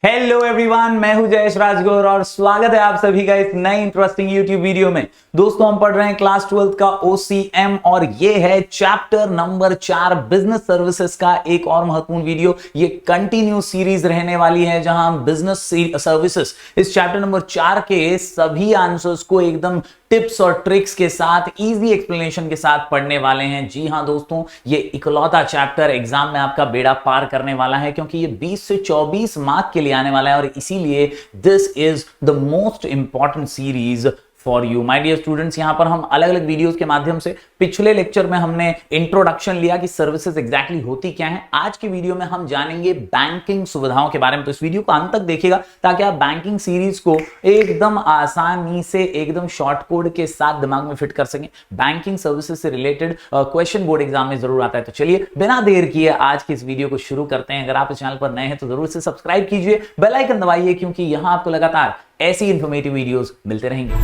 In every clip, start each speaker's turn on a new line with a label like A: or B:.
A: Hello everyone, मैं हूं जयेश राजगौर और स्वागत है आप सभी का इस नई इंटरेस्टिंग यूट्यूब वीडियो में। दोस्तों, हम पढ़ रहे हैं क्लास 12 का OCM और ये है चैप्टर नंबर 4 बिजनेस सर्विसेज का एक और महत्वपूर्ण वीडियो। ये कंटिन्यू सीरीज रहने वाली है जहां हम बिजनेस सर्विसेज इस चैप्टर नंबर 4 के सभी आंसर्स को एकदम टिप्स और ट्रिक्स के साथ इजी एक्सप्लेनेशन के साथ पढ़ने वाले हैं। जी हां दोस्तों, ये इकलौता चैप्टर एग्जाम में आपका बेड़ा पार करने वाला है क्योंकि ये 20 से 24 मार्क के लिए आने वाला है और इसीलिए this is the most important series for you my dear students. यहां पर हम अलग अलग वीडियोस के माध्यम से पिछले लेक्चर में हमने इंट्रोडक्शन लिया कि सर्विसेज एग्जैक्टली होती क्या है। आज की वीडियो में हम जानेंगे बैंकिंग सुविधाओं के बारे में, तो इस वीडियो को अंत तक देखिएगा ताकि आप बैंकिंग सीरीज को एकदम आसानी से एकदम शॉर्ट कोड के साथ दिमाग में फिट कर सकें। बैंकिंग सर्विसेज से रिलेटेड क्वेश्चन बोर्ड एग्जाम में जरूर आता है। तो चलिए बिना देर किए आज की इस वीडियो को शुरू करते हैं। अगर आप इस चैनल पर नए हैं तो जरूर से सब्सक्राइब कीजिए, बेल आइकन दबाइए क्योंकि यहां आपको लगातार ऐसी इंफॉर्मेटिव वीडियोस मिलते रहेंगे।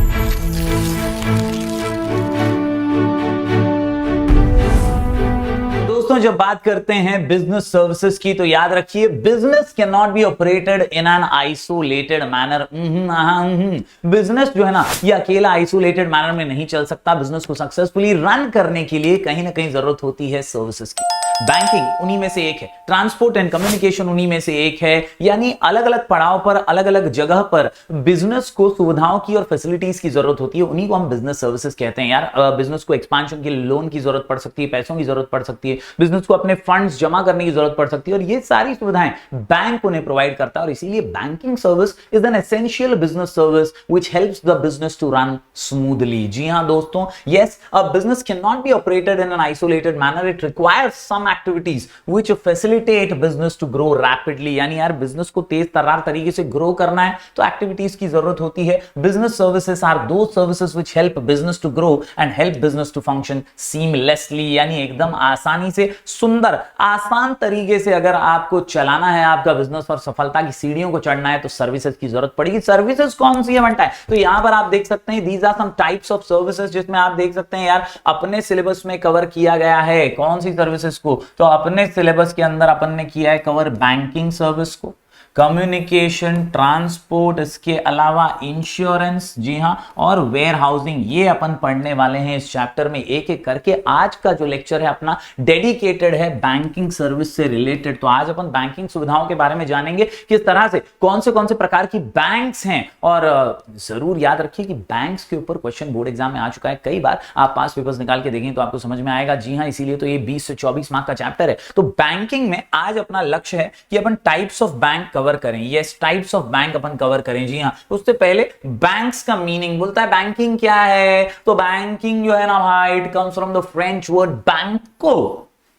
A: दोस्तों, जब बात करते हैं बिजनेस सर्विसेज की तो याद रखिए business can not be operated in an isolated manner. Business जो है ना ये अकेला आइसोलेटेड मैनर में नहीं चल सकता। बिजनेस को सक्सेसफुली रन करने के लिए कहीं ना कहीं जरूरत होती है सर्विसेज की। बैंकिंग उन्हीं में से एक है, ट्रांसपोर्ट एंड कम्युनिकेशन उन्हीं में से एक है। यानी अलग अलग पड़ाव पर अलग अलग जगह पर बिजनेस को सुविधाओं की और फैसिलिटीज की जरूरत होती है, उन्हीं को हम बिजनेस सर्विसेज कहते हैं। यार बिजनेस को एक्सपांशन के लिए लोन की जरूरत पड़ सकती है, पैसों की जरूरत पड़ सकती है, बिजनेस को अपने फंड्स जमा करने की जरूरत पड़ सकती है और ये सारी सुविधाएं बैंक उन्हें प्रोवाइड करता है और इसीलिए banking service is an essential business service which helps the business to run smoothly. जी हां दोस्तों, yes, a business can not be operated in an isolated manner. It requires some activities which facilitate business to grow rapidly. यानी यार business को तेज तर्रार तरीके से grow करना है तो एक्टिविटीज की जरूरत होती है। Business services are those services which help business to grow and help business to function seamlessly. यानी एकदम आसानी से, सुंदर आसान तरीके से अगर आपको चलाना है आपका बिजनेस और सफलता की सीढ़ियों को चढ़ना है तो सर्विसेज की जरूरत पड़ेगी। सर्विसेज कौन सी है बनता है, तो यहां पर आप देख सकते हैं these are some types of services जिसमें आप देख सकते हैं यार अपने सिलेबस में कवर किया गया है कौन सी सर्विसेज को। तो अपने सिलेबस के अंदर अपन ने किया है कवर बैंकिंग सर्विस को, कम्युनिकेशन, ट्रांसपोर्ट, इसके अलावा इंश्योरेंस, जी हां, और वेयर हाउसिंग। ये अपन पढ़ने वाले हैं इस चैप्टर में एक एक करके। आज का जो लेक्चर है अपना डेडिकेटेड है बैंकिंग सर्विस से रिलेटेड। तो आज अपन बैंकिंग सुविधाओं के बारे में जानेंगे, किस तरह से कौन से प्रकार की बैंक्स हैं। और जरूर याद रखिए कि बैंक्स के ऊपर क्वेश्चन बोर्ड एग्जाम में आ चुका है कई बार। आप पास पेपर्स निकाल के देखें तो आपको समझ में आएगा। जी हां, इसीलिए तो ये 20 से 24 मार्क का चैप्टर है। तो बैंकिंग में आज अपना लक्ष्य है कि अपन टाइप्स ऑफ बैंक कवर करें। Yes, types of bank upon cover करें। जी हां, उससे पहले बैंक्स का मीनिंग बोलता है बैंकिंग क्या है। तो बैंकिंग जो है ना भाई, it comes from the French word बैंको।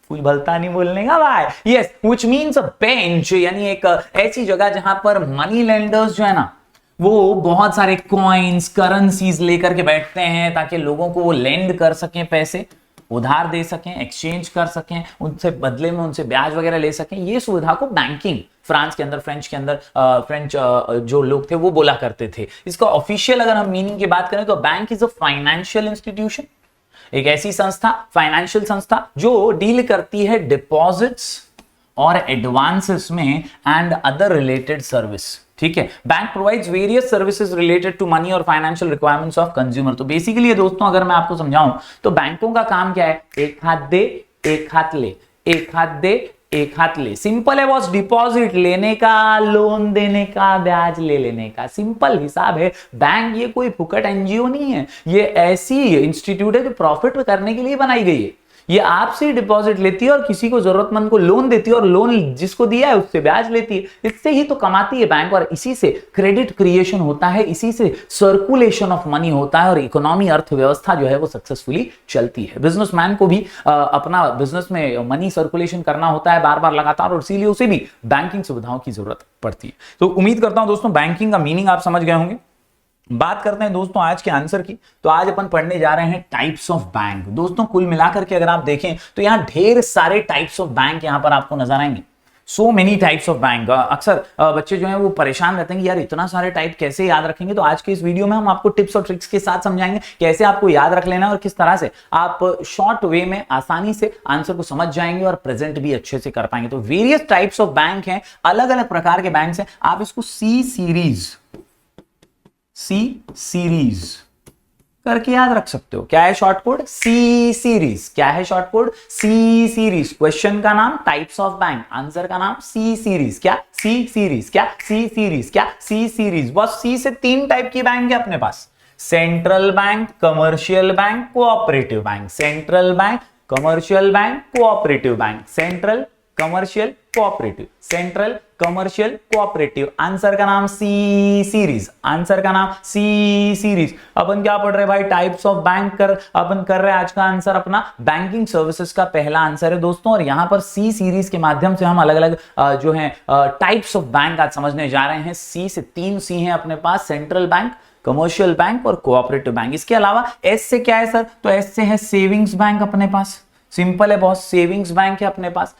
A: कुछ भलता नहीं बोलने का भाई। Yes, which means a bench, यानी एक ऐसी जगह जहां पर मनी लेंडर्स जो है ना वो बहुत सारे कॉइन्स, करेंसीज लेकर के बैठते हैं ताकि लोगों को वो लेंड कर सकें, पैसे उधार दे सकें, एक्सचेंज कर सकें, उनसे बदले में उनसे ब्याज वगैरह ले सकें। ये सुविधा को बैंकिंग फ्रांस के अंदर, फ्रेंच के अंदर, फ्रेंच जो लोग थे वो बोला करते थे। इसका ऑफिशियल अगर हम मीनिंग की बात करें तो bank is a financial institution, एक ऐसी संस्था, फाइनेंशियल संस्था जो डील करती है डिपॉजिट्स और एडवांसेस में एंड अदर रिलेटेड सर्विस। ठीक है, bank provides various services related to money और फाइनेंशियल रिक्वायरमेंट्स ऑफ कंज्यूमर। तो बेसिकली दोस्तों अगर मैं आपको समझाऊं तो बैंकों का काम क्या है, एक हाथ दे एक हाथ ले, एक हाथ दे एक हाथ ले। सिंपल है बॉस, डिपॉजिट लेने का, लोन देने का, ब्याज ले लेने का, सिंपल हिसाब है। बैंक ये कोई फुकट एनजीओ नहीं है, ये ऐसी इंस्टीट्यूट है जो प्रॉफिट करने के लिए बनाई गई है। ये आपसे डिपॉजिट लेती है और किसी को जरूरतमंद को लोन देती है और लोन जिसको दिया है उससे ब्याज लेती है। इससे ही तो कमाती है बैंक और इसी से क्रेडिट क्रिएशन होता है, इसी से सर्कुलेशन ऑफ मनी होता है और इकोनॉमी, अर्थव्यवस्था जो है वो सक्सेसफुली चलती है। बिजनेसमैन को भी अपना बिजनेस में मनी सर्कुलेशन करना होता है बार बार लगातार और इसीलिए उसे भी बैंकिंग सुविधाओं की जरूरत पड़ती है। तो उम्मीद करता हूं दोस्तों बैंकिंग का मीनिंग आप समझ गए होंगे। बात करते हैं दोस्तों आज के आंसर की। तो आज अपन पढ़ने जा रहे हैं टाइप्स ऑफ बैंक। दोस्तों कुल मिलाकर के अगर आप देखें तो यहां ढेर सारे टाइप्स ऑफ बैंक यहां पर आपको नजर आएंगे। So many types of bank. अक्सर बच्चे जो हैं वो परेशान रहते हैं कि यार इतना सारे टाइप कैसे याद रखेंगे। तो आज के इस वीडियो में हम आपको टिप्स और ट्रिक्स के साथ समझाएंगे कैसे आपको याद रख लेना और किस तरह से आप शॉर्ट वे में आसानी से आंसर को समझ जाएंगे और प्रेजेंट भी अच्छे से कर पाएंगे। तो वेरियस टाइप्स ऑफ बैंक हैं, अलग अलग प्रकार के बैंक हैं। आप इसको सी सीरीज करके याद रख सकते हो। क्या है शॉर्ट कोड? सी सीरीज। क्या है शॉर्ट कोड? सी सीरीज। क्वेश्चन का नाम टाइप्स ऑफ बैंक, आंसर का नाम सी सीरीज। क्या? C series. क्या? C series. क्या? C series. बस सी से 3 टाइप की बैंक है अपने पास, central bank, commercial bank, cooperative bank. Central bank, commercial bank, cooperative bank. Central, commercial, cooperative. Central, commercial, cooperative. Answer का नाम सी सीरीज। आंसर का नाम सी सीरीज। अपन क्या पढ़ रहे हैं भाई? टाइप्स ऑफ बैंक अपन कर रहे हैं। आज का आंसर अपना बैंकिंग सर्विसेज का पहला आंसर है दोस्तों। और यहां पर सी सीरीज के माध्यम से हम अलग अलग जो है टाइप्स ऑफ बैंक आज समझने जा रहे हैं। सी से 3 सी हैं अपने पास, सेंट्रल बैंक, कमर्शियल बैंक और कोऑपरेटिव बैंक। इसके अलावा एस से क्या है सर? तो एस से है सेविंग्स बैंक अपने पास। सिंपल है बॉस, सेविंग्स बैंक है अपने पास।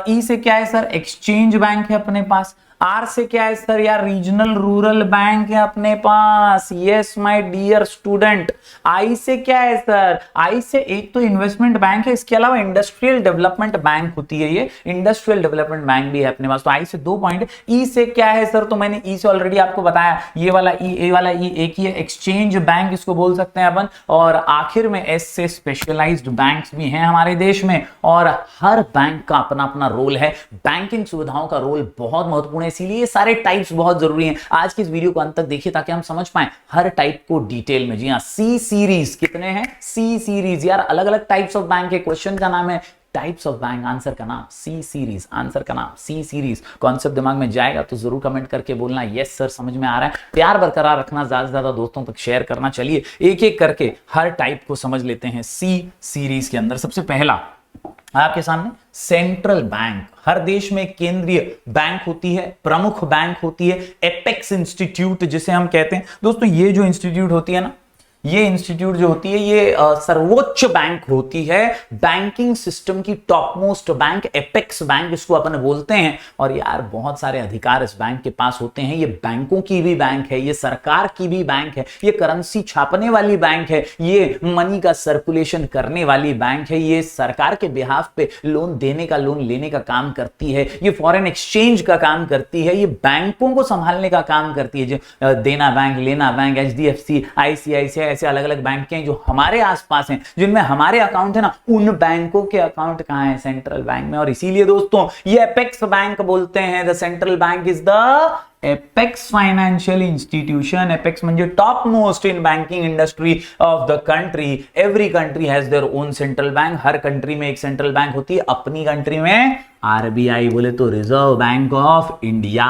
A: ई से क्या है सर? एक्सचेंज बैंक है अपने पास। आर से क्या है सर? यार रीजनल रूरल बैंक है अपने पास। Yes my dear student. I से क्या है सर? आई से एक तो इन्वेस्टमेंट बैंक है, इसके अलावा इंडस्ट्रियल डेवलपमेंट बैंक होती है, ये इंडस्ट्रियल डेवलपमेंट बैंक भी है अपने पास। तो आई से 2 पॉइंट। ई से क्या है सर? तो मैंने ई से ऑलरेडी आपको बताया, ये वाला ई, ए वाला ई एक ही है, एक्सचेंज बैंक इसको बोल सकते हैं अपन। और आखिर में एस से स्पेशलाइज्ड बैंक्स भी हैं हमारे देश में, और हर बैंक का अपना अपना रोल है। बैंकिंग सुविधाओं का रोल बहुत महत्वपूर्ण है, इसीलिए सारे टाइप्स बहुत जरूरी हैं। आज की इस वीडियो को अंत तक देखिए ताकि हम समझ पाएं हर टाइप को डिटेल में। जी हां, सी सीरीज। कितने हैं? सी सीरीज। यार अलग अलग टाइप्स ऑफ बैंक है, क्वेश्चन का नाम है टाइप्स ऑफ बैंक, आंसर का नाम सी सीरीज। आंसर का नाम सी सीरीज। कॉन्सेप्ट दिमाग में जाएगा तो जरूर कमेंट करके बोलना यस सर समझ में आ रहा है। प्यार बरकरार रखना, ज्यादा से ज्यादा दोस्तों तक शेयर करना। चलिए एक एक करके हर टाइप को समझ लेते हैं सी सीरीज के अंदर। सबसे पहला आपके सामने सेंट्रल बैंक। हर देश में केंद्रीय बैंक होती है, प्रमुख बैंक होती है, एपेक्स इंस्टीट्यूट जिसे हम कहते हैं। दोस्तों ये जो इंस्टीट्यूट होती है ना, ये इंस्टीट्यूट जो होती है ये सर्वोच्च बैंक होती है, बैंकिंग सिस्टम की top most bank, apex bank इसको अपन बोलते हैं। और यार बहुत सारे अधिकार इस बैंक के पास होते हैं। ये बैंकों की भी बैंक है, ये सरकार की भी बैंक है, ये करेंसी छापने वाली बैंक है, ये मनी का सर्कुलेशन करने वाली बैंक है, ये सरकार के बिहाफ पे लोन देने का, लोन लेने का काम करती है, ये फॉरेन एक्सचेंज का काम करती है, ये बैंकों को संभालने का काम करती है। जो देना बैंक, लेना बैंक, एचडीएफसी, आईसीआईसीआई, ऐसे अलग अलग बैंक हैं जो हमारे आसपास हैं, जिनमें हमारे अकाउंट है ना, उन बैंकों के अकाउंट कहां है? सेंट्रल बैंक में। और इसीलिए दोस्तों ये एपेक्स बैंक बोलते हैं। The central bank is the apex financial institution. Apex म्हणजे top most in banking industry of the country. Every country has their own central bank. हर कंट्री में एक सेंट्रल बैंक होती है। अपनी कंट्री में आरबीआई बोले तो reserve bank of India.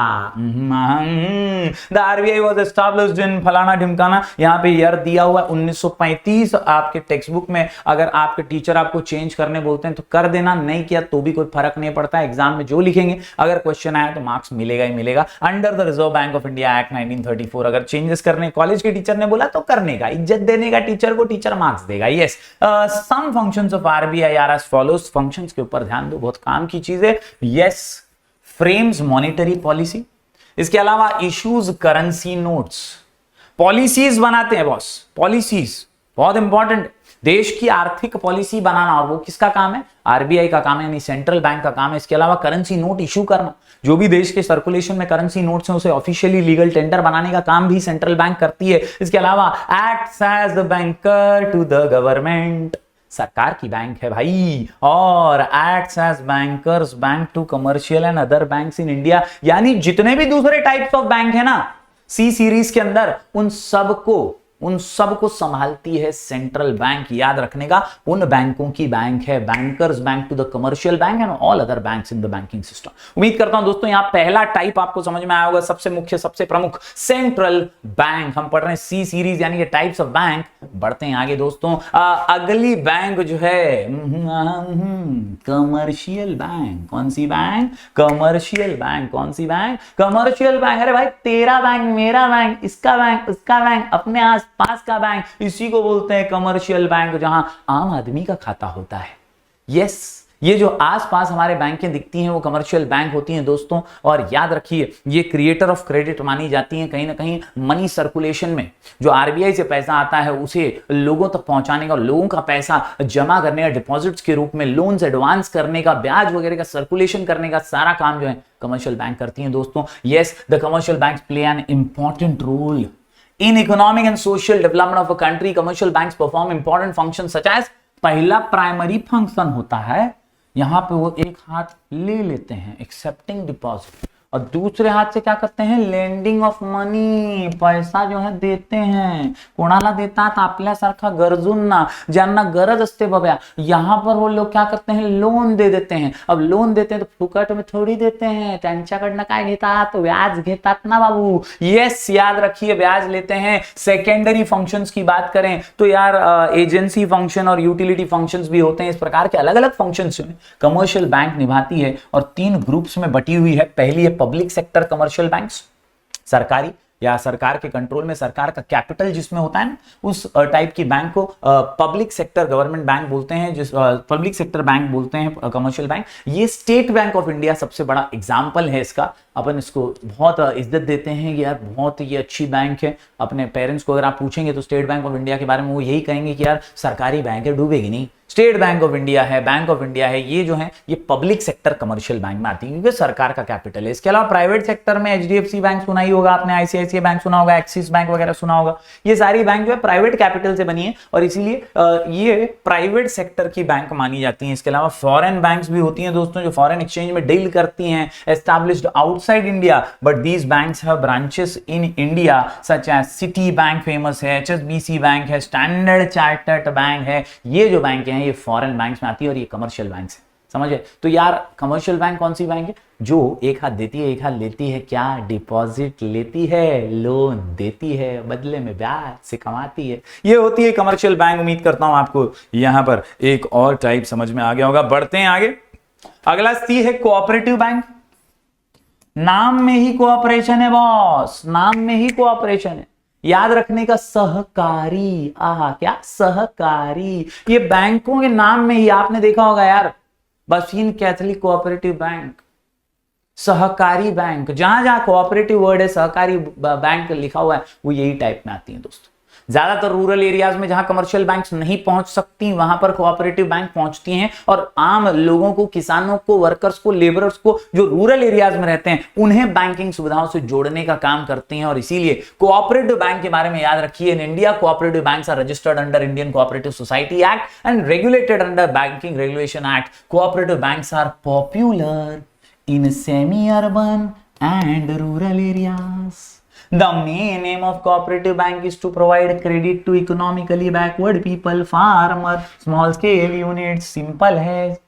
A: The RBI was established in फलाना ढिमकाना। यहां पे ईयर दिया हुआ 1935 आपके टेक्स्ट बुक में। अगर आपके टीचर आपको चेंज करने बोलते हैं तो कर देना, नहीं किया तो भी कोई फर्क नहीं पड़ता। एग्जाम में जो लिखेंगे अगर क्वेश्चन आया तो मार्क्स मिलेगा ही मिलेगा। Under the reserve bank of India act 1934। अगर चेंजेस करने कॉलेज के टीचर ने बोला तो करने का, इज्जत देने का टीचर को, टीचर मार्क्स देगा। Yes, some functions of RBI are as follows. Functions के ऊपर ध्यान दो, बहुत काम की चीज है। Yes, frames monetary policy. इसके अलावा इश्यूज करेंसी नोट्स। पॉलिसीज बनाते हैं बॉस, पॉलिसीज बहुत इंपॉर्टेंट। देश की आर्थिक पॉलिसी बनाना, और वो किसका काम है? आरबीआई का काम है, यानी सेंट्रल बैंक का काम है। इसके अलावा करेंसी नोट इशू करना, जो भी देश के सर्कुलेशन में करेंसी नोट्स हैं उसे ऑफिशियली लीगल टेंडर बनाने का काम भी सेंट्रल बैंक करती है। इसके अलावा acts as the banker to the government. सरकार की बैंक है भाई, और acts as bankers bank to commercial and other banks in India. यानी जितने भी दूसरे टाइप्स ऑफ बैंक है ना सी सीरीज के अंदर, उन सबको संभालती है सेंट्रल बैंक। याद रखने का, उन बैंकों की बैंक है, bankers bank to the commercial bank and all other banks in the banking system. उम्मीद करता हूं दोस्तों यहां पहला टाइप आपको समझ में आया होगा। सबसे मुख्य, सबसे प्रमुख सेंट्रल बैंक। हम पढ़ रहे हैं सी सीरीज यानी कि टाइप्स ऑफ बैंक। बढ़ते हैं आगे दोस्तों। अगली बैंक जो है कमर्शियल बैंक। कौन सी बैंक? Commercial bank. कौन सी बैंक? Commercial bank. अरे भाई तेरा बैंक, मेरा बैंक, इसका बैंक, उसका बैंक, अपने आस पास का बैंक, इसी को बोलते हैं कमर्शियल बैंक, जहां आम आदमी का खाता होता है। यस, ये जो आसपास हमारे बैंकें दिखती हैं वो कमर्शियल बैंक होती हैं दोस्तों। और याद रखिए ये क्रिएटर ऑफ क्रेडिट मानी जाती हैं। कहीं ना कहीं मनी सर्कुलेशन में जो आरबीआई से पैसा आता है उसे लोगों तक पहुंचाने का, लोगों का पैसा जमा करने का, डिपॉजिट्स के रूप में लोन्स एडवांस करने का, ब्याज वगैरह का सर्कुलेशन करने का सारा काम जो है कमर्शियल बैंक करती हैं दोस्तों। Yes, the commercial banks play an important role in economic and social development of a country. Commercial banks perform important function such as, पहला प्राइमरी फंक्शन होता है यहां पे वो एक हाथ ले लेते हैं एक्सेप्टिंग डिपॉजिट, और दूसरे हाथ से क्या करते हैं, लेंडिंग ऑफ मनी, पैसा जो है देते हैं। कोणाला देतात, आपल्यासारखा गरजूंना, ज्यांना गरज असते बाबा, यहां पर वो लोग क्या करते हैं, लोन दे देते हैं। अब लोन देते हैं तो फुकट में थोड़ी देते हैं, त्यांच्याकडनं काय घेतात, व्याज घेतात ना बाबू। यस, याद रखिए ब्याज लेते हैं। सेकेंडरी फंक्शंस की बात करें तो यार एजेंसी फंक्शन और यूटिलिटी फंक्शंस भी होते हैं। इस प्रकार के अलग अलग फंक्शंस कमर्शियल बैंक निभाती है और 3 ग्रुप्स में बटी हुई है। पहली है पब्लिक सेक्टर कमर्शियल बैंक्स, सरकारी या सरकार के कंट्रोल में सरकार का कैपिटल जिसमें होता है ना, उस टाइप की बैंक को पब्लिक सेक्टर गवर्नमेंट बैंक बोलते हैं, जिस पब्लिक सेक्टर बैंक बोलते हैं कमर्शियल बैंक। ये स्टेट बैंक ऑफ इंडिया सबसे बड़ा एग्जांपल है इसका। अपन इसको बहुत इज्जत देते हैं कि यार बहुत ये अच्छी बैंक है। अपने पेरेंट्स को अगर आप पूछेंगे तो स्टेट बैंक ऑफ इंडिया के बारे में वो यही कहेंगे कि यार सरकारी बैंक है, डूबेगी नहीं। स्टेट बैंक ऑफ इंडिया है, बैंक ऑफ इंडिया है, ये जो है ये पब्लिक सेक्टर कमर्शियल बैंक में आती है क्योंकि सरकार का कैपिटल है। इसके अलावा प्राइवेट सेक्टर में एचडीएफसी बैंक सुना ही होगा आपने, आईसीआईसीआई बैंक सुना होगा, एक्सिस बैंक वगैरह सुना होगा। ये सारी बैंक जो है प्राइवेट कैपिटल से बनी है और इसीलिए ये प्राइवेट सेक्टर की बैंक मानी जाती है। इसके अलावा फॉरेन बैंक्स भी होती हैं दोस्तों जो फॉरेन एक्सचेंज में डील करती हैं, established outside India, but these banks have branches in India such as Citi bank famous है, एचएसबीसी बैंक है, स्टैंडर्ड चार्टर्ड बैंक है। ये जो बैंक है ये फॉरेन बैंक्स में आती है और ये कमर्शियल बैंक्स है, समझे। तो यार कमर्शियल बैंक कौन सी बैंक है, जो एक हाथ देती है एक हाथ लेती है, क्या डिपॉजिट लेती है, लोन देती है, बदले में ब्याज से कमाती है, ये होती है कमर्शियल बैंक। उम्मीद करता हूं आपको यहां पर एक और टाइप समझ में आ गया होगा। बढ़ते हैं आगे। अगला सी है कोऑपरेटिव बैंक। नाम में ही कोऑपरेशन है बॉस, नाम में ही कोऑपरेशन है। याद रखने का, सहकारी, आहा क्या सहकारी, ये बैंकों के नाम में ही आपने देखा होगा यार, बसीन कैथलिक कोऑपरेटिव बैंक, सहकारी बैंक, जहां जहां कोऑपरेटिव वर्ड है, सहकारी बैंक लिखा हुआ है, वो यही टाइप में आती है दोस्तों। ज्यादातर रूरल एरियाज में जहां कमर्शियल बैंक्स नहीं पहुंच सकती वहां पर कोऑपरेटिव बैंक पहुंचती हैं और आम लोगों को, किसानों को, वर्कर्स को, लेबरर्स को जो रूरल एरियाज में रहते हैं उन्हें बैंकिंग सुविधाओं से जोड़ने का काम करती हैं। और इसीलिए कोऑपरेटिव बैंक के बारे में याद रखिए, in India cooperative banks are registered under Indian cooperative society act and regulated under banking regulation act. Cooperative banks are popular in semi-urban and rural areas. The main aim of cooperative bank is to provide credit to economically backward people, farmer, small scale units. Simple है,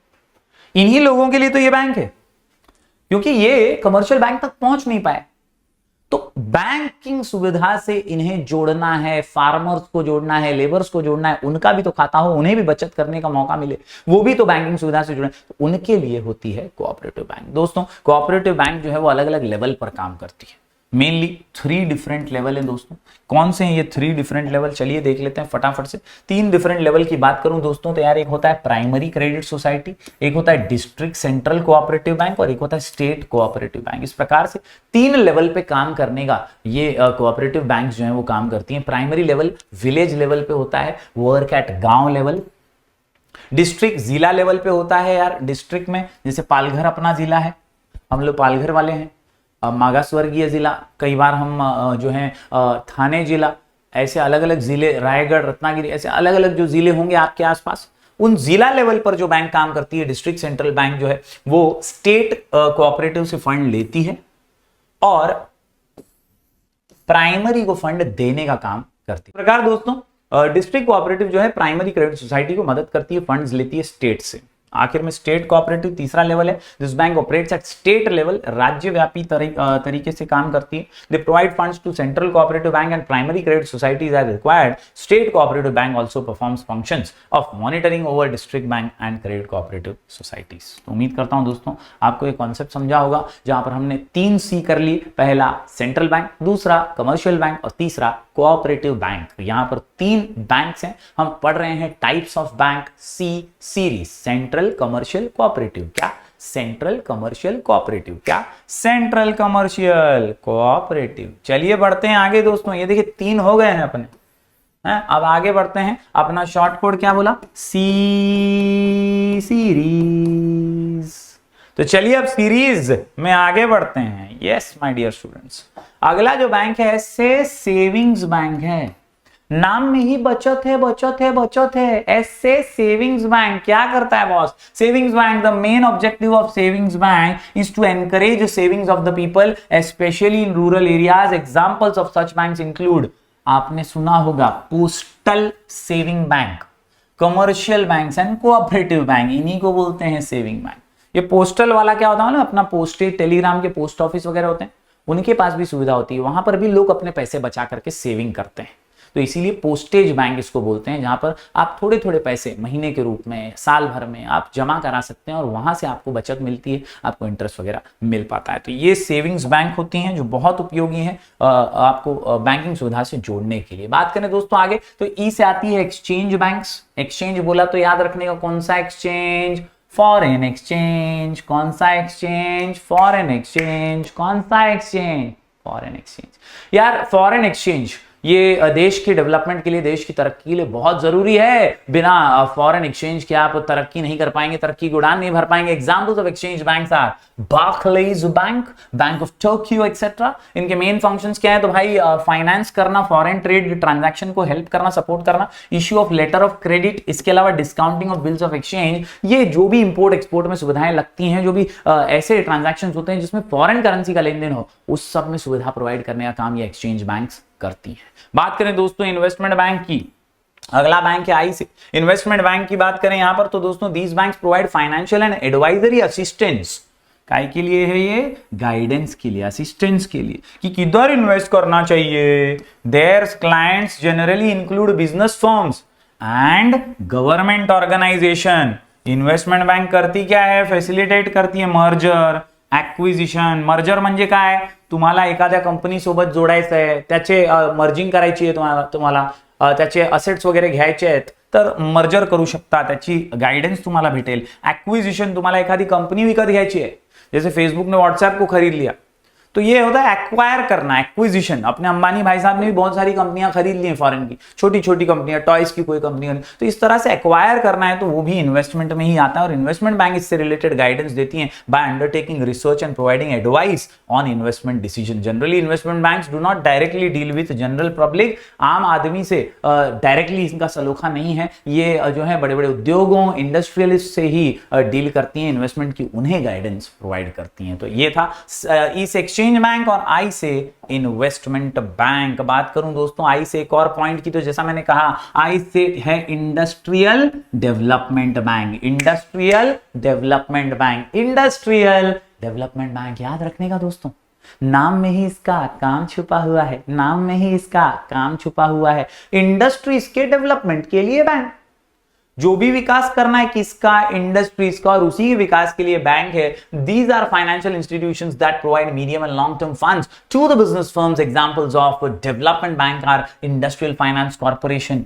A: इन्हीं लोगों के लिए तो ये bank है क्योंकि ये कमर्शियल बैंक तक पहुंच नहीं पाए, तो बैंकिंग सुविधा से इन्हें जोड़ना है, फार्मर्स को जोड़ना है, लेबर्स को जोड़ना है, उनका भी तो खाता हो, उन्हें भी बचत करने का मौका मिले, वो भी तो बैंकिंग सुविधा से जुड़े, तो उनके लिए होती है कोऑपरेटिव बैंक। दोस्तों कोऑपरेटिव बैंक जो है वो अलग अलग लेवल पर काम करती है। मेनली 3 डिफरेंट लेवल है दोस्तों। कौन से हैं ये 3 डिफरेंट लेवल, चलिए देख लेते हैं फटाफट से। 3 डिफरेंट लेवल की बात करूं दोस्तों तो यार एक होता है प्राइमरी क्रेडिट सोसाइटी, एक होता है डिस्ट्रिक्ट सेंट्रल कोऑपरेटिव बैंक और एक होता है स्टेट कोऑपरेटिव बैंक। इस प्रकार से 3 लेवल पे काम करने का ये कोऑपरेटिव बैंक जो है वो काम करती हैं। प्राइमरी लेवल विलेज लेवल पे होता है, वर्क एट गांव लेवल। डिस्ट्रिक्ट जिला लेवल पे होता है यार, डिस्ट्रिक्ट में जैसे पालघर अपना जिला है, हम लोग पालघर वाले हैं। मागासवर्गीय जिला, कई बार हम जो है थाने जिला, ऐसे अलग अलग जिले, रायगढ़, रत्नागिरी, ऐसे अलग अलग जो जिले होंगे आपके आसपास, उन जिला लेवल पर जो बैंक काम करती है डिस्ट्रिक्ट सेंट्रल बैंक जो है वो स्टेट कोऑपरेटिव से फंड लेती है और प्राइमरी को फंड देने का काम करती है। प्रकार दोस्तों डिस्ट्रिक्ट कोऑपरेटिव जो है प्राइमरी क्रेडिट सोसाइटी को मदद करती है, फंड्स लेती है स्टेट से। आखिर में स्टेट कोऑपरेटिव तीसरा लेवल है, this bank operates at state level, राज्यव्यापी तरीके से काम करती है। They provide funds to central cooperative bank and primary credit societies as required. State cooperative bank also performs functions of monitoring over district bank and credit cooperative societies. तो उम्मीद करता हूं दोस्तों आपको ये कॉन्सेप्ट समझा होगा, जहां पर हमने 3 सी कर ली, पहला सेंट्रल बैंक, दूसरा कमर्शियल बैंक और तीसरा कोऑपरेटिव बैंक। यहां पर 3 बैंक्स हैं, हम पढ़ रहे हैं types of bank, C series, central, central commercial cooperative. क्या? Central commercial cooperative. क्या? Central commercial cooperative. चलिए बढ़ते हैं आगे दोस्तों, ये देखिए 3 हो गए हैं अपने। अब आगे बढ़ते हैं। अपना शॉर्ट कोड क्या बोला? सी सीरीज। तो चलिए अब सीरीज में आगे बढ़ते हैं। यस माय डियर स्टूडेंट्स, अगला जो बैंक है ऐसे सेविंग्स बैंक है। नाम में ही बचत है, बचत है, बचत है। ऐसे सेविंग्स बैंक क्या करता है boss? Savings bank, the main objective of savings bank is to encourage savings of the people specially in rural areas. Examples of such banks include, आपने सुना होगा postal saving bank, commercial banks and cooperative bank, इन्हीं को बोलते हैं saving bank. ये postal वाला क्या होता है ना, अपना पोस्टेड टेलीग्राम के पोस्ट ऑफिस वगैरह होते हैं, उनके पास भी सुविधा होती है, वहां पर भी लोग अपने पैसे बचा करके सेविंग करते हैं। तो इसीलिए पोस्टेज बैंक इसको बोलते हैं, जहां पर आप थोड़े थोड़े पैसे महीने के रूप में, साल भर में आप जमा करा सकते हैं और वहां से आपको बचत मिलती है, आपको इंटरेस्ट वगैरह मिल पाता है। तो ये सेविंग्स बैंक होती हैं जो बहुत उपयोगी है आपको बैंकिंग सुविधा से जोड़ने के लिए। बात करें दोस्तों आगे तो ई से आती है एक्सचेंज बैंक्स। एक्सचेंज बोला तो याद रखने का कौन सा एक्सचेंज? Foreign exchange. कौन सा एक्सचेंज? Foreign exchange. कौन सा एक्सचेंज? Foreign exchange. यार फॉरेन एक्सचेंज ये देश के डेवलपमेंट के लिए, देश की तरक्की के लिए बहुत जरूरी है। बिना फॉरेन एक्सचेंज के आप तरक्की नहीं कर पाएंगे, तरक्की की उड़ान नहीं भर पाएंगे। Examples of exchange banks are Barclays bank, bank of Tokyo etcetera. इनके मेन फंक्शंस क्या है? तो भाई फाइनेंस करना, फॉरेन ट्रेड ट्रांजैक्शन को हेल्प करना, सपोर्ट करना, issue of letter of credit, इसके अलावा discounting of bills of exchange. ये जो भी इंपोर्ट एक्सपोर्ट में सुविधाएं लगती हैं, जो भी ऐसे ट्रांजैक्शन होते हैं जिसमें फॉरेन करेंसी का लेन देन हो, उस सब में सुविधा प्रोवाइड करने का काम ये एक्सचेंज बैंक्स करती है। बात करें दोस्तों इन्वेस्टमेंट बैंक की, अगला बैंक है आई से। इन्वेस्टमेंट बैंक की बात करें यहां पर तो दोस्तों these banks provide financial and advisory assistance. काय के लिए है ये? गाइडेंस के लिए, असिस्टेंस के लिए कि किधर इन्वेस्ट करना चाहिए। Their clients generally include business firms and government organisation. Investment bank करती क्या है? फैसिलिटेट करती है मर्जर, ॲक्विजिशन। मर्जर म्हणजे काय? तुम्हाला एखाद्या कंपनी सोबत जोडायचं आहे, त्याचे मर्जिंग करायची आहे, तुम्हाला त्याचे असेट्स वगैरे घ्यायचे आहेत, तर मर्जर करू शकता, त्याची गाइडेंस तुम्हाला भेटेल। ॲक्विजिशन, तुम्हाला एखादी कंपनी विकत घ्यायची आहे, जैसे फेसबुक ने व्हाट्सएप को खरीद लिया, तो ये होता है एक्वायर करना, एक्विजिशन। अपने अंबानी भाई साहब ने भी बहुत सारी कंपनियां खरीद ली हैं फॉरेन की, छोटी छोटी कंपनियां, टॉयज की कोई कंपनी, तो इस तरह से एक्वायर करना है तो वो भी इन्वेस्टमेंट में ही आता है। और इन्वेस्टमेंट बैंक इससे रिलेटेड गाइडेंस देती हैं by undertaking research and providing advice on investment decision. Generally investment banks do not directly deal with general public. आम आदमी से डायरेक्टली इनका सलोखा नहीं है, ये जो है बड़े बड़े उद्योगों, इंडस्ट्रियलिस्ट से ही डील करती हैं, इन्वेस्टमेंट की उन्हें गाइडेंस प्रोवाइड करती हैं। तो ये था इस एक्सचेंज बैंक और आई से इन्वेस्टमेंट बैंक। बात करूं दोस्तों आई से एक और पॉइंट की, तो जैसा मैंने कहा आई से है industrial development bank. Industrial development bank, industrial development bank याद रखने का दोस्तों, नाम में ही इसका काम छुपा हुआ है, नाम में ही इसका काम छुपा हुआ है। इंडस्ट्रीज के डेवलपमेंट के लिए बैंक, जो भी विकास करना है किसका? इंडस्ट्रीज का, और उसी के विकास के लिए बैंक है। These are financial institutions that provide medium and long term funds to the business firms. Examples of development bank are industrial finance corporation,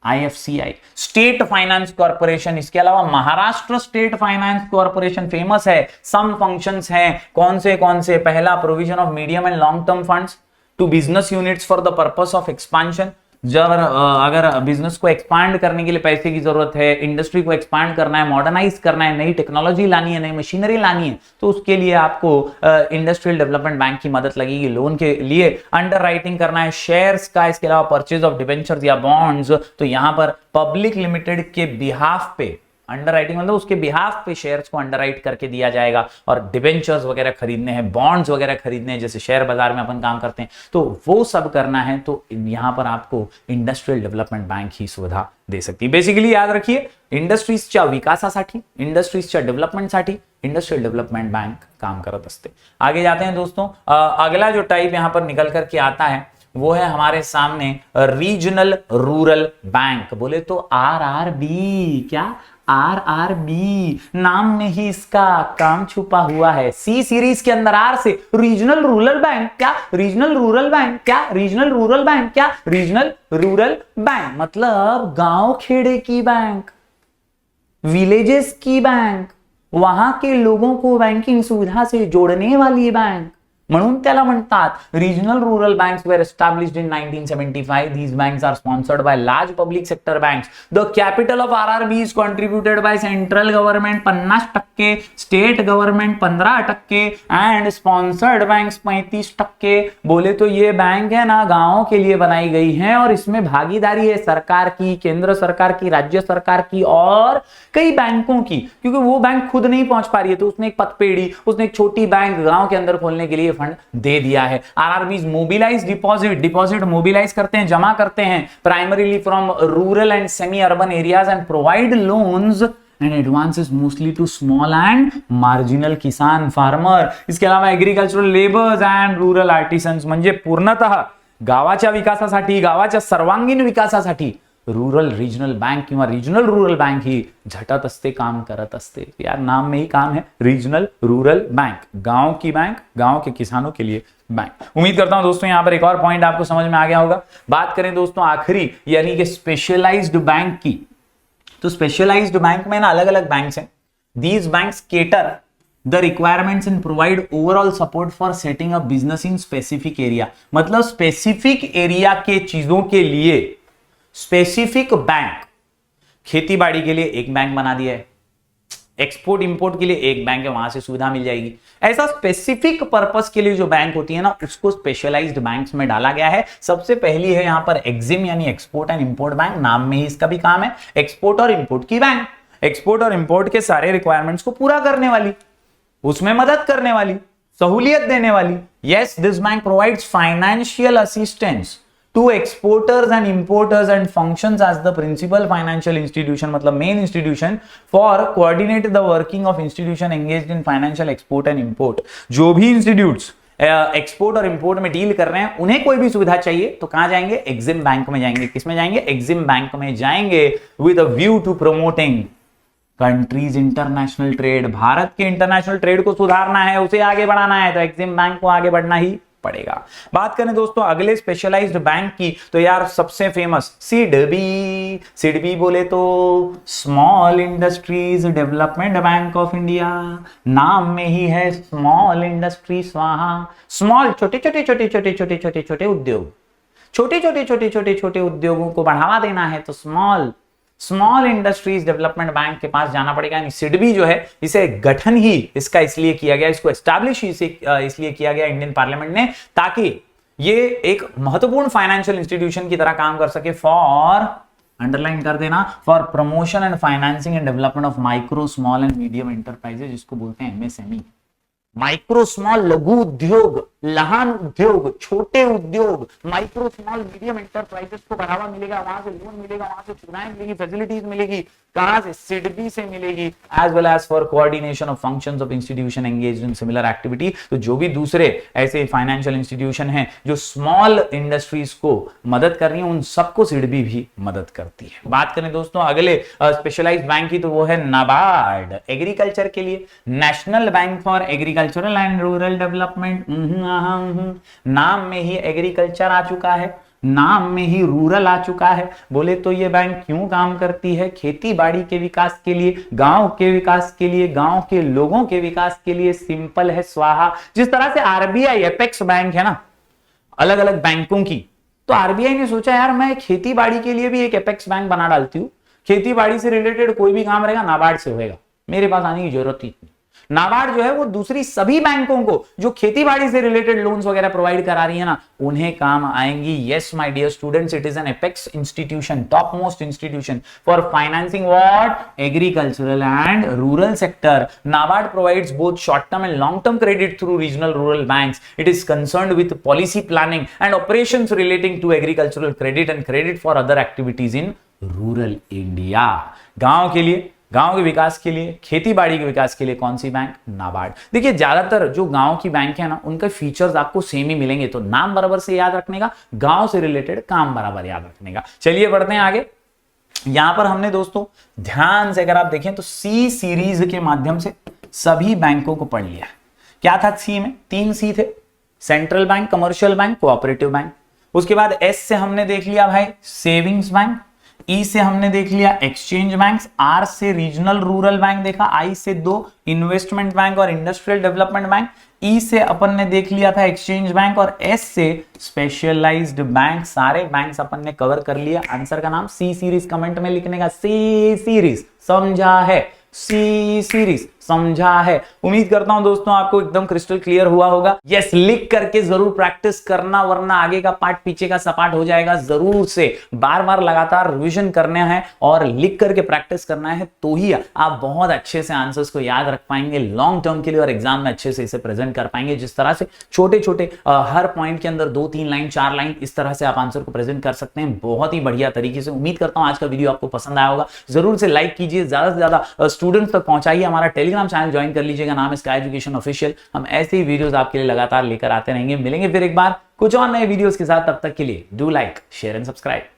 A: IFCI, state finance corporation, इसके अलावा Maharashtra state finance corporation famous है। Some functions हैं, कौन से? पहला, provision of medium and long term funds to business units for the purpose of expansion. जब अगर business को एक्सपांड करने के लिए पैसे की जरूरत है, इंडस्ट्री को एक्सपांड करना है, मॉडर्नाइज करना है, नई टेक्नोलॉजी लानी है, नई मशीनरी लानी है, तो उसके लिए आपको इंडस्ट्रियल डेवलपमेंट बैंक की मदद लगेगी। लोन के लिए अंडर राइटिंग करना है शेयर्स का, इसके अलावा परचेज ऑफ डिबेंचर्स या बॉन्ड्स, तो यहां पर पब्लिक लिमिटेड के बिहाफ पे अंडर राइटिंग मतलब उसके बिहाफ पे शेयर्स को अंडर राइट करके दिया जाएगा। और डिबेंचर्स वगैरह खरीदने हैं, बॉन्ड्स वगैरह खरीदने हैं, जैसे शेयर बाजार में अपन काम करते हैं, तो वो सब करना है, तो यहां पर आपको इंडस्ट्रियल डेवलपमेंट बैंक ही सुविधा दे सकती है। बेसिकली याद रखिए, इंडस्ट्रीजच्या विकासासाठी, इंडस्ट्रीजच्या डेव्हलपमेंटसाठी इंडस्ट्रियल डेवलपमेंट बैंक काम करत असते। आगे जाते हैं दोस्तों, अगला जो टाइप यहां पर निकल करके आता है वो है हमारे सामने रीजनल रूरल बैंक। बोले तो RRB, क्या? RRB, नाम में ही इसका काम छुपा हुआ है। सी सीरीज के अंदर आर से रीजनल रूरल बैंक, क्या? रीजनल रूरल बैंक, क्या? रीजनल रूरल बैंक, क्या? रीजनल रूरल बैंक मतलब गांव खेड़े की बैंक। विलेजेस की बैंक, वहां के लोगों को बैंकिंग सुविधा से जोडणे वाली बैंक, म्हणून त्याला म्हणतात regional rural banks were established in 1975. These banks are sponsored by large public sector banks. The capital of RRB is contributed by central government 50%, state government 15% and sponsored banks 35%. बोले तो ये बैंक है ना गांवों के लिए बनाई गई है और इसमें भागीदारी है सरकार की, केंद्र सरकार की, राज्य सरकार की और कई बैंकों की, क्योंकि वो बैंक खुद नहीं पहुंच पा रही है तो उसने एक पतपेड़ी, उसने एक छोटी बैंक गांव के अंदर खोलने के लिए फंड दे दिया है. आरआरबी मोबिलाइज डिपॉजिट मोबिलाइज करते हैं, जमा करते हैं primarily from rural and semi urban areas and provide loans and advances mostly to small and marginal किसान फार्मर. इसके अलावा agricultural labours and rural artisans, म्हणजे पूर्णतः गावाच्या विकासासाठी, गावाच्या सर्वांगीण विकासासाठी रूरल रीजनल बैंक किंवा रीजनल रूरल बैंक ही झटत असते, काम करत असते. यार नाम में ही काम है, रीजनल रूरल बैंक, गांव की बैंक, गांव के किसानों के लिए बैंक. उम्मीद करता हूं दोस्तों यहां पर एक और पॉइंट आपको समझ में आ गया होगा. बात करें दोस्तों आखिरी यानी कि स्पेशलाइज्ड बैंक की, तो स्पेशलाइज्ड बैंक में ना अलग अलग बैंक्स हैं. These banks cater the requirements and provide overall support for setting up business in specific area. मतलब स्पेसिफिक एरिया के चीजों के लिए स्पेसिफिक बैंक, खेती बाड़ी के लिए एक बैंक बना दिया है, एक्सपोर्ट इंपोर्ट के लिए एक बैंक है, वहां से सुविधा मिल जाएगी. ऐसा स्पेसिफिक पर्पस के लिए जो बैंक होती है ना उसको स्पेशलाइज्ड बैंक्स में डाला गया है. सबसे पहली है यहां पर एक्जिम यानी एक्सपोर्ट एंड इंपोर्ट बैंक, नाम में ही इसका भी काम है, एक्सपोर्ट और इंपोर्ट की बैंक. एक्सपोर्ट और इंपोर्ट के सारे रिक्वायरमेंट्स को पूरा करने वाली, उसमें मदद करने वाली, सहूलियत देने वाली. Yes, this bank provides financial assistance to exporters and importers and functions as the principal financial institution, मतलब main institution for coordinate the working of institution engaged in financial export and import. जो भी institutes export और import में deal कर रहे हैं उन्हें कोई भी सुविधा चाहिए तो कहां जाएंगे? एक्जिम बैंक में जाएंगे. किस में जाएंगे? एक्जिम बैंक में जाएंगे with a view to promoting countries international trade. Bharat के इंटरनेशनल ट्रेड को सुधारना है, उसे आगे बढ़ाना है तो एक्जिम बैंक को आगे बढ़ना ही पड़ेगा. बात करें दोस्तों अगले स्पेशलाइज्ड बैंक की, तो यार सबसे फेमस सिडबी. सिडबी बोले तो small industries development bank of India, नाम में ही है स्मॉल इंडस्ट्री स्वाहा. स्मॉल छोटे छोटे छोटे छोटे छोटे छोटे छोटे उद्योग, छोटे छोटे छोटे छोटे छोटे उद्योगों को बढ़ावा देना है तो स्मॉल इंडस्ट्रीज डेवलपमेंट बैंक के पास जाना पड़ेगा. यानी सिडबी जो है इसे गठन ही इसका इसलिए किया गया, इसको एस्टैब्लिश इसलिए किया गया इंडियन पार्लियामेंट ने ताकि ये एक महत्वपूर्ण फाइनेंशियल इंस्टीट्यूशन की तरह काम कर सके फॉर, अंडरलाइन कर देना, for promotion and financing and development of micro small and medium enterprises, जिसको बोलते हैं एमएसएमई. माइक्रो स्मॉल लघु उद्योग, लहान उद्योग, छोटे उद्योग, माइक्रो स्मॉल मीडियम एंटरप्राइजेस को बढ़ावा मिलेगा, वहां से लोन मिलेगा, वहां से सुविधाएं मिलेगी, फैसिलिटीज मिलेगी. कहां से? सिडबी से मिलेगी. As well as for coordination of functions of institution engaged in similar activity. तो जो भी दूसरे ऐसे फाइनेंशियल इंस्टीट्यूशन हैं जो स्मॉल इंडस्ट्रीज को मदद कर रही है उन सबको सिडबी भी मदद करती है. बात करें दोस्तों अगले स्पेशलाइज्ड बैंक की, तो वो है नाबार्ड, एग्रीकल्चर के लिए, national bank for agricultural and rural development. नाम में ही एग्रीकल्चर आ चुका है, नाम में ही रूरल आ चुका है. बोले तो ये बैंक क्यों काम करती है? खेती बाड़ी के विकास के लिए, गांव के विकास के लिए, गांव के लोगों के विकास के लिए. सिंपल है, स्वाहा. जिस तरह से आरबीआई एपेक्स बैंक है ना अलग अलग बैंकों की, तो आरबीआई ने सोचा यार मैं खेती बाड़ी के लिए भी एक एपेक्स बैंक बना डालती हूं. खेती बाड़ी से रिलेटेड कोई भी काम रहेगा नाबार्ड से होएगा, मेरे पास आने की जरूरत ही नहीं. नाबार्ड जो है वो दूसरी सभी बैंकों को जो खेतीबाड़ी से रिलेटेड लोन्स वगैरह प्रोवाइड करा रही है ना उन्हें काम आएंगी. Yes my dear students, it is an apex institution, top most institution for financing what? Agricultural and rural sector. NABARD provides both short term and long term credit through regional rural banks. It is concerned with policy planning and operations relating to agricultural credit and credit for other activities in rural India. गांव के लिए, गांव के विकास के लिए, खेती बाड़ी के विकास के लिए कौन सी बैंक? नाबार्ड. देखिए ज्यादातर जो गांव की बैंक है ना उनके फीचर्स आपको सेम ही मिलेंगे, तो नाम बराबर से याद रखने का, गांव से रिलेटेड काम बराबर याद रखने का. चलिए बढ़ते हैं आगे. यहां पर हमने दोस्तों ध्यान से अगर आप देखें तो सी सीरीज के माध्यम से सभी बैंकों को पढ़ लिया. क्या था सी में? 3 सी थे, central bank, commercial bank, cooperative bank. उसके बाद एस से हमने देख लिया भाई सेविंग्स बैंक, ई से हमने देख लिया एक्सचेंज बैंक्स, आर से रीजनल रूरल बैंक देखा, आई से 2 इन्वेस्टमेंट बैंक और इंडस्ट्रियल डेवलपमेंट बैंक, ई से अपन ने देख लिया था एक्सचेंज बैंक और एस से स्पेशलाइज्ड बैंक। सारे बैंक्स अपन ने कवर कर लिया। आंसर का नाम सी सीरीज कमेंट में लिखने का, सी सीरीज समझा है, सी सीरीज समझा है। उम्मीद करता हूं दोस्तों आपको एकदम क्रिस्टल क्लियर हुआ होगा। यस, लिख करके जरूर प्रैक्टिस करना वरना आगे का पार्ट पीछे का सपाट हो जाएगा। जरूर से बार बार लगातार रिवीजन करना है और लिख करके प्रैक्टिस करना है, तो ही आप बहुत अच्छे से आंसर्स को याद रख पाएंगे लॉन्ग टर्म के लिए और एग्जाम में अच्छे से इसे प्रेजेंट कर पाएंगे। जिस तरह से छोटे छोटे हर पॉइंट के अंदर 2-3 लाइन 4 लाइन इस तरह से आप आंसर को प्रेजेंट कर सकते हैं बहुत ही बढ़िया तरीके से। उम्मीद करता हूं आज का वीडियो आपको पसंद आया होगा। जरूर से लाइक कीजिए, ज्यादा से ज्यादा स्टूडेंट्स तक पहुंचाइए। हमारा टेलीग्राम चैनल ज्वाइन कर लीजिएगा, नाम है स्काई एजुकेशन ऑफिशियल। हम ऐसे ही वीडियोस आपके लिए लगातार लेकर आते रहेंगे। मिलेंगे फिर एक बार कुछ और नए वीडियोस के साथ, तब तक के लिए do like, share and subscribe.